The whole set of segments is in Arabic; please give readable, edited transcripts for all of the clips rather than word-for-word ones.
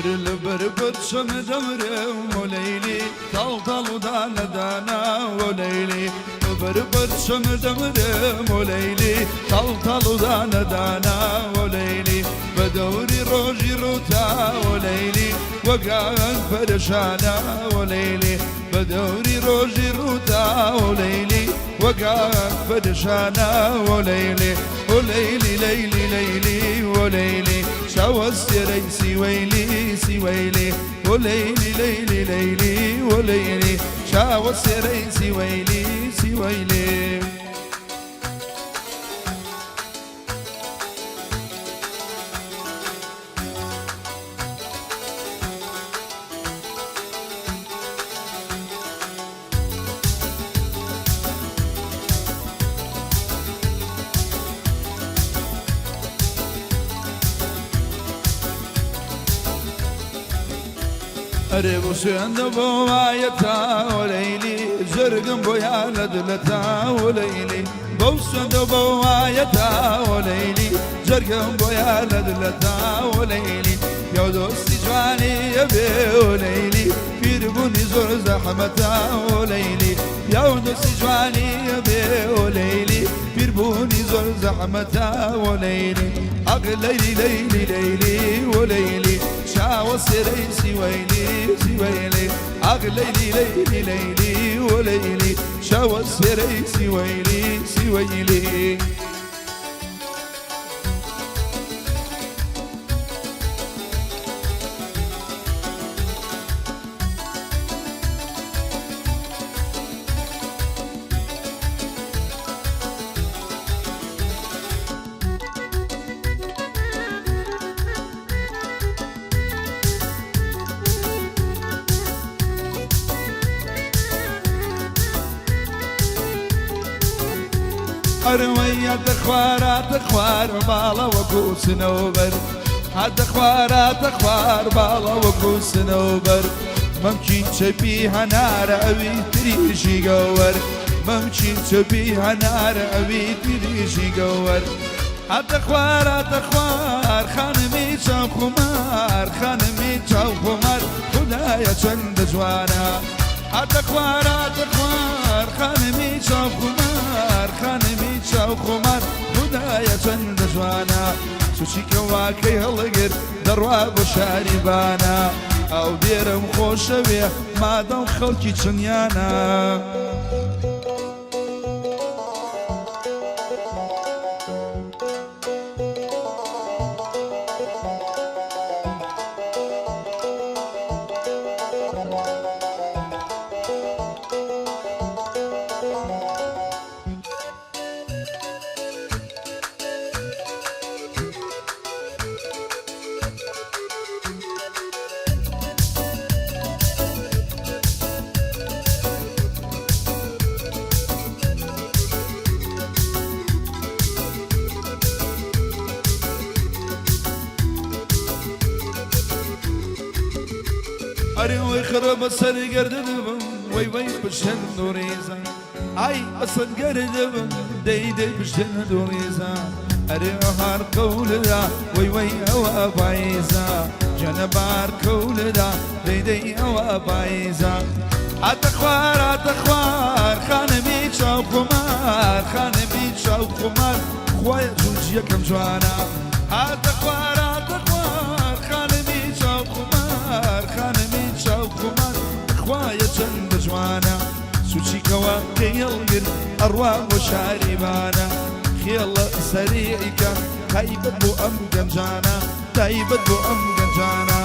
البربر شمدمر وليلي طلطل دانا دانا وليلي بربر شمدمر وليلي طلطل دانا دانا وليلي بدوري روجي روتا وليلي وقعد فرشانا وليلي بدوري روجي روتا وليلي وقعد فرشانا وليلي وليلي ليلي ليلي وليلي شاو السري سويلي سويلي وليلي ليلي ليلي وليلي شاو السري سويلي سويلي أريبو سند بوايتا وليلي زرقم بويا لدلتا وليلي بو سند بوايتا وليلي زرقم بويا لدلتا وليلي يا دوستي جواني يبي وليلي بيربوني زور زحمتا وليلي يا دوستي جواني يبي وليلي بيربوني زور زحمتا وليلي أغليلي ليلي ليلي وليلي شاو السري سويلي سويلي أغليلي ليلي ليلي وليلي شاو السري سويلي سويلي أروي تخوار تخوار بالا وكوس نوبر تخوار تخوار بالا وكوس نوبر ممكن تبيها نار أبي تريشي قور ممكن تبيها نار أبي تريشي قور تخوار تخوار خانمي شاو خمار خانمي شاو خمار خدايا چند جوانا تخوار تخوار خانمي شاو خمار خانمي شاو خمار خدايا چند جوانا سوچی کواکەی هەڵەگر دەڕوا بۆ شاریبانە ئەو دێرم خۆشەوێ مادەم خەڵکی چنیانە أري ويخرب السر قردبم وي وي بشن دوريزا أي أصل قردبم دي دي بشن دوريزا أري هار قولدا وي وي أوا بايزا جنبار قولدا دي دي أوا بايزا أتخوار أتخوار خانمي شاو خمار خانمي شاو خمار خويا زوجي كم جوانا أتخوار أتخوار خانمي شاو خمار خانمي شاو خمار خويا چند جوانا سوچی کواکەی هەڵگر ئەڕوا بۆ شاریبانە خێڵە سەریعیکە تایبەت بۆ ئەم گەنجانە تایبەت بۆ ئەم گەنجانە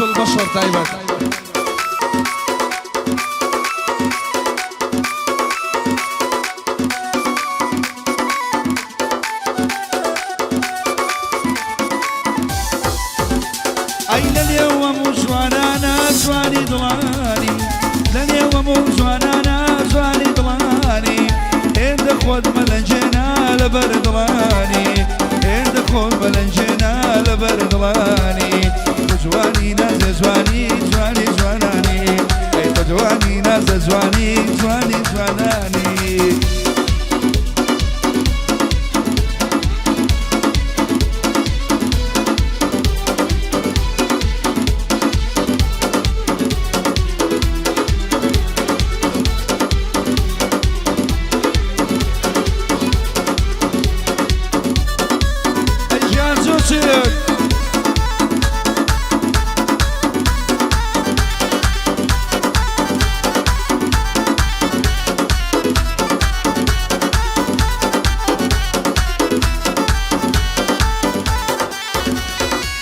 البشر تايبك أي لليوم جوانانا جواني ضلاني لليوم جوانانا جواني ضلاني إند خود ملنجنا لبردلاني إند خود ملنجنا لبردلاني جواني ناز جواني جواني جواناني أي جواني ناز جواني جواني جواناني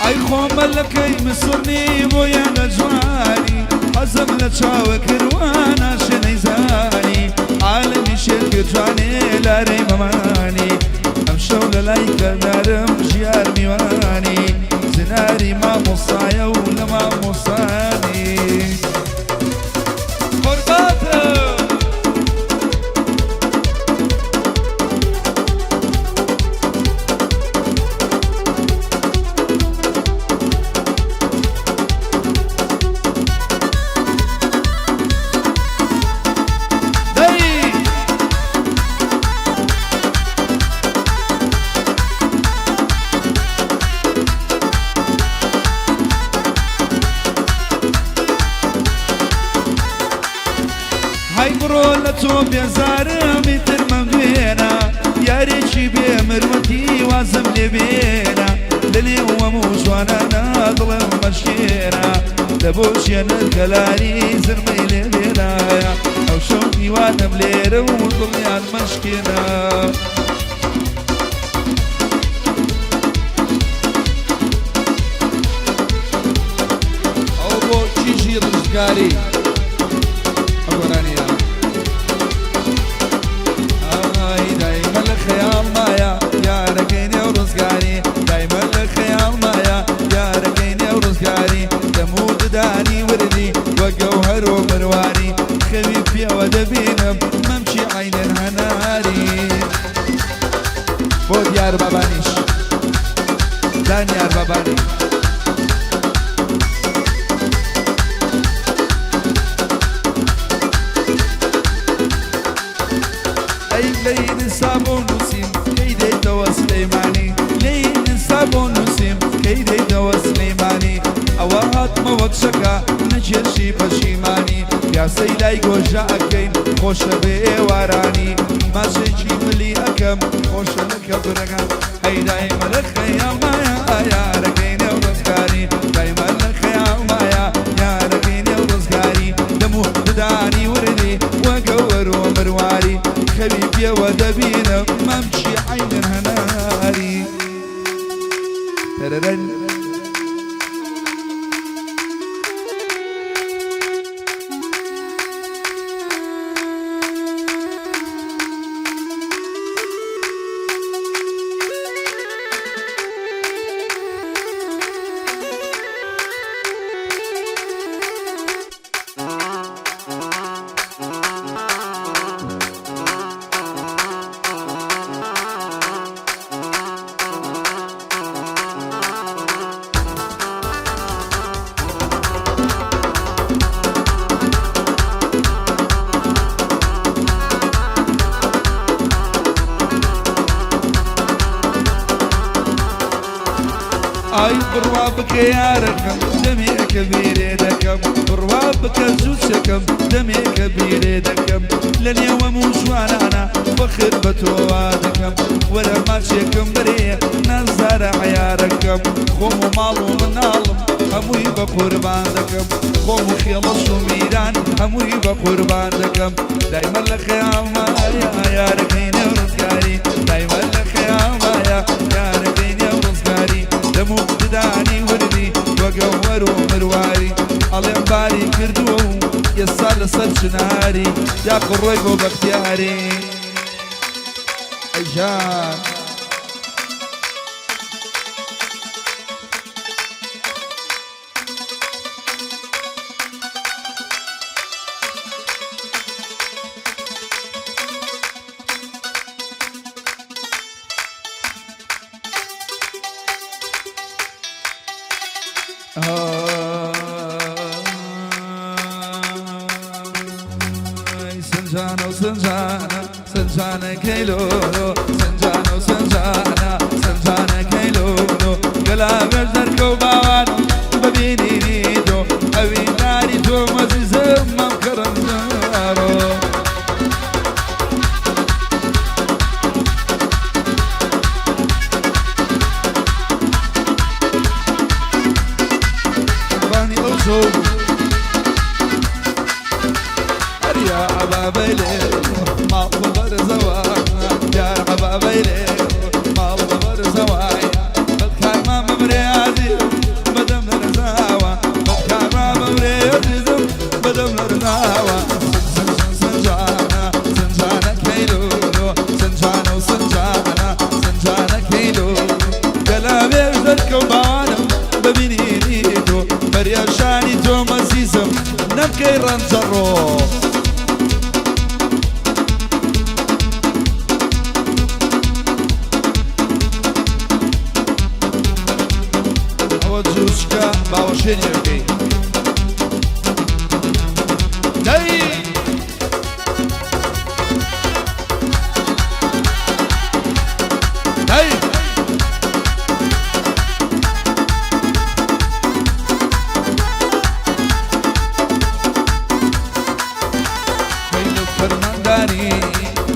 أي خوم لكي مصرني بويا نجواني حزم لتشاوك روانا شنيزاني عالمي شرك جواني لاري مماني أمشو للايك نارم جيار ميواني زناري ما مصايا ولا ما مصاني قرباتو هاي برولتو بيزارمي ترممينا يا ريشي بمرمتي وازم لبينا لليوم وجوانا ظلم مشينا لبوش يا الكلاري زرمي لبينا او شوقي وانا ملير وظليان مشكنا او بو تشيجي رزقاري دايما الخيال مايا يا ركيني ورزقاني دايما الخيال مايا يا ركيني ورزقاني تموت داني وردي وجوهر ومرواني خفيف يا ودبينم ممشي عين الهناري بود يار بابانيش دان يار باباني لين صابون وسيم كيدي دوا سليماني لين صابون وسيم كيدي دوا سليماني أوهات موت شكا نجير شي بشيماني يا سيلاي قوجا أكين خوش بيواراني ما شيجي ملي أكم خوش لك برقم هاي دايما الخيال مايا يا ركيني ورزقاري دايما الخيال مايا يا ركيني ورزقاري دمو بداني وردي وقور ومرواري خبيبي ودبينا ممشي عين الهناري تررن اي بروابك يا ركم دمي كبير دكم بروابك زوجكم دمي كبير دكم لليوم وشوانا فخر بتوادكم ولا ماشيكم بريه نزار عياركم خوم مالو من عالم هموي بقربان دكم خوم خيلص وميران هموي بقربان دكم دايما الخيال ما يا ركيني ورزقاري دايما الخيال ما يا ركيني ورزقاري دمو بداني وردي وقور ومرواي لسر شناري يا قروي بو بختياري أيجان سنجانة وسنجانة سنجانة كيلولو سنجانة وسنجانة سنجانة كيلولو قلاب الزرق وباوان ببيني نيدو أبي ناري تو مزيزم ممكرن زارو باني أوزو يا عبابيلي ما بغر زوايا يا عبابيلي ما بغر زوايا بكار ما مبريازي بدم نرزاوا بكار ما مبريازي بدم نرزاوا سنجانة سنجانة كيلولو سنجانة وسنجانة سنجانة كيلولو قلبي زرق وبانا ببيني نيدو برياشاني تو مزيزم نبكي رنجرو جوشكا باوشين يركي داي داي لو فرمانداري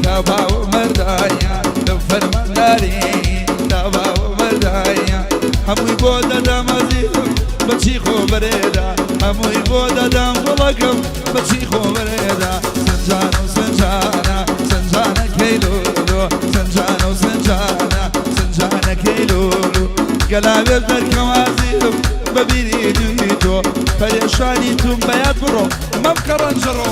تاباو مردايا لو فرمانداري تاباو مردايا هموي بودا دامزيهم بتشيخو بريدا هموي بودا دام فلقم بتشيخو بريدا سنجانة وسنجانة سنجانة كيلولو سنجانة وسنجانة سنجانة كيلولو قلابي الدرك موازيهم ببيني دويتو فريشاني توم بيات برو مبكر انجرو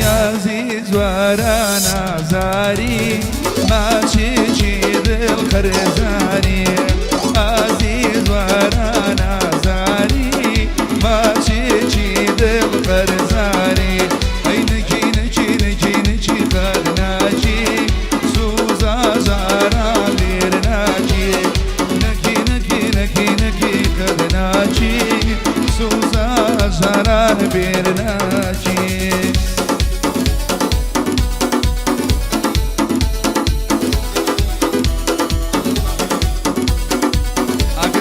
عزيز ورانا زاري ماشي جيد الخرزاني عزيز ورانا زاري ماشي جيد الخرزاني اي نجي نجي نجي نجي خرناجي سوزا زارا ليرناجي نجي نجي نجي نجي خرناجي سوزا زارا بيرناجي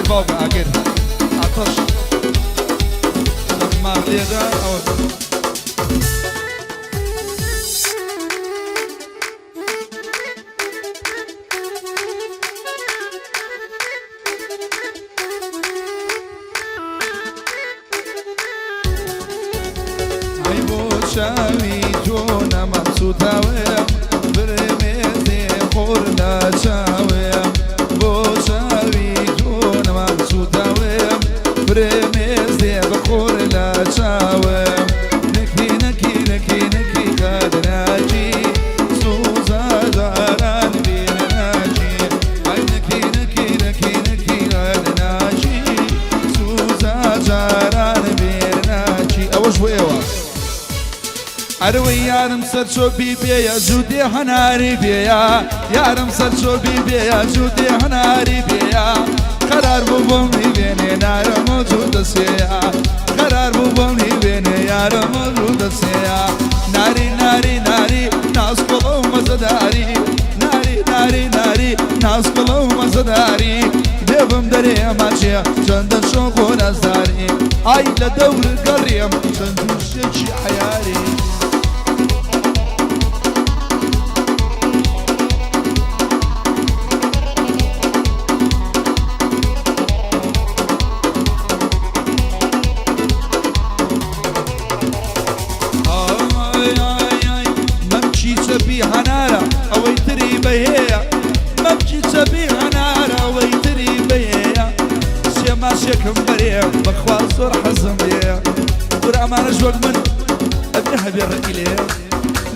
فوق عقل عطش لما غليدا أو عيبو شاوي جونا مبسوطة ويا برميزي خورنا شاوي بو شاوي برميزي بخور لا شاوم نكي نكي نكي نكي قادناجي سوزا زاران بيرناجي اي نكي نكي نكي نكي قادناجي سوزا زاران بيرناجي أروي يارم سرشو بيبيا جودي هناري بيا يارم سرشو بيبيا جودي هناري بيا قرار بوبوني بيني نار موجود سيا قرار بوبوني بيني يار موجود سيا ناري ناري ناري ناس كلهم مزداري ناري ناري ناري ناس كلهم مزداري ديفم دري ماشية جندن شوقو نزاري اي لدور القريم جندن شيشي حياري بي هنارا او يتري بيا ما بجيت بيها نارا ويتري بيا سيما شكم بريا بخواصر حزم بيا ورأمان جوق من ابن حبير إليه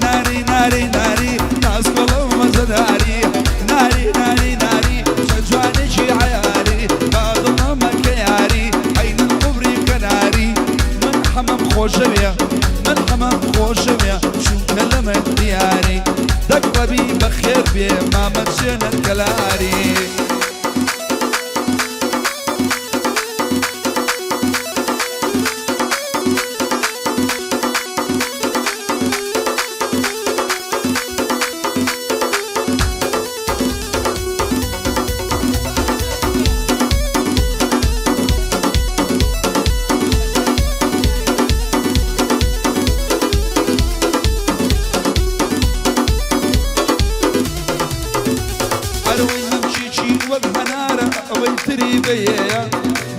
ناري ناري ناري ناس كلهم مزداري ناري ناري ناري شجواني شي عياري بعضنا مكياري عين القبري كناري من حمام خوش بيا من حمام خوش بيا شو كلمة دياري دقربي بخير بيه ما مشينا الكلاري ويتري بيا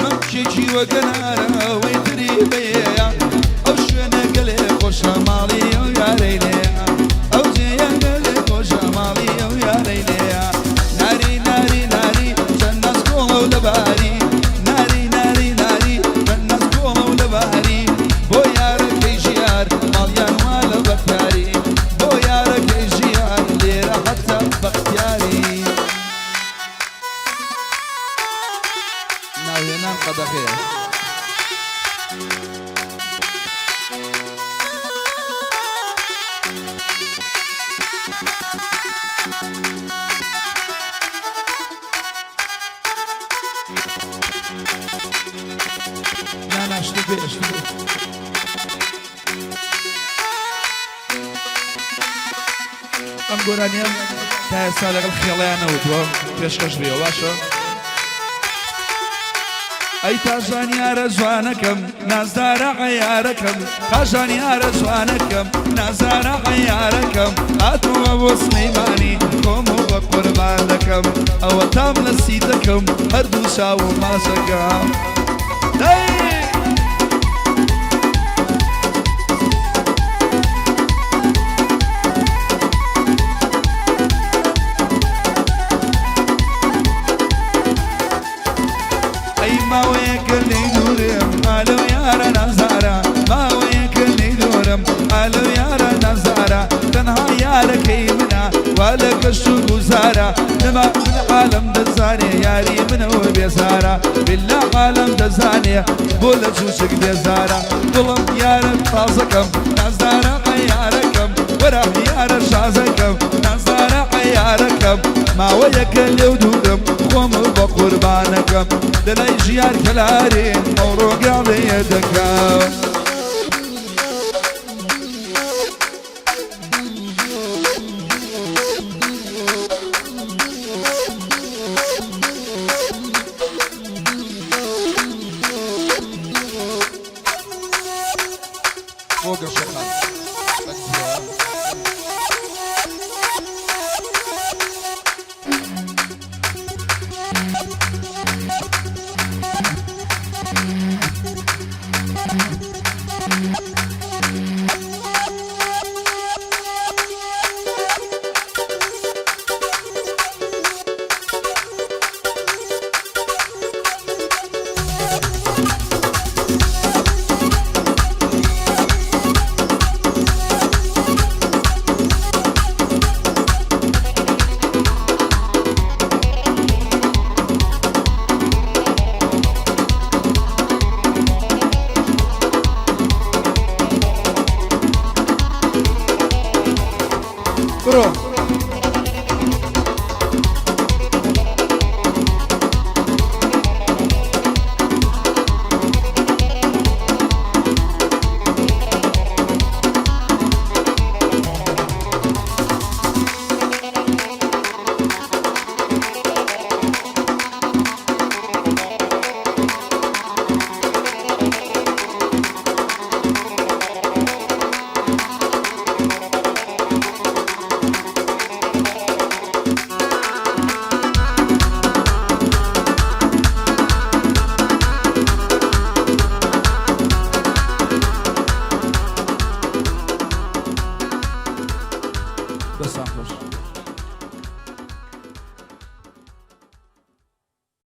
ممشي وقنارة ويتري بيا أو شنا قلي خوش مالي ويا ليلي أو زيا قلي خوش مالي ويا ليلي ناري ناري ناري جناس كولا ولباري ناري ناري ناري جناس كولا ولباري بويا ركي جيار ماليان ولا بختياري بويا ركي جيار ليرة حتى بختياري ناوينا قدخير لا اشتبه ام قرانيا تا سالق الخياليانا وتوا بيشكش بيو باشا أي تاجان يا رجوانكم نازدار عياركم تاجان يا رجوانكم نازدار عياركم أتوا أبو سليماني قوموا بقربانكم أو تام لسيتكم هردو شاو ما سقام ما ويكلني دورم قالوا يا نزارة ما ويكلني دورم قالوا يا نزارة تنها يا ركيمنا ولك الشوق وزارة لما بالعالم دزاني ياري من هو بيسارة بالله عالم دزاني بولا شوشك بيزارة ظلم يا رب طازكم نزارة عياركم ورا يا رشازكم نزارة عياركم ما ويكلني ودورم قوم بقربانكم دلي جيار كلارين موروق على يدك